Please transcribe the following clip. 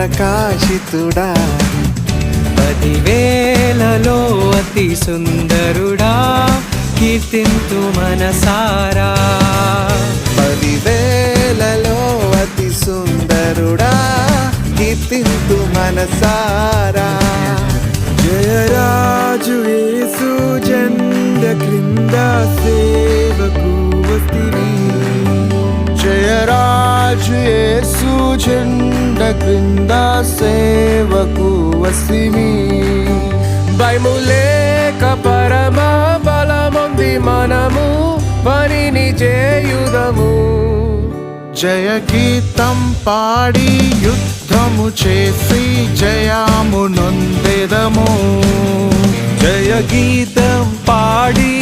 ప్రకాశితుడా, 10,000లలో అతి సుందరుడా, కీర్తింతు మనసారా. 10,000లలో అతి సుందరుడా, కీర్తింతు మనసారా. జయరాజు యేసు జెండ క్రింద సేవకు వస్తివి. జయరాజు యేసు జెండ క్రింద సేవకు వసిమి. భయము లేక పరమ బలముంది మనము పనిని చేయుదము. జయ గీతం పాడి యుద్ధము చేసి జయము నొందెదము. జయ గీతం పాడి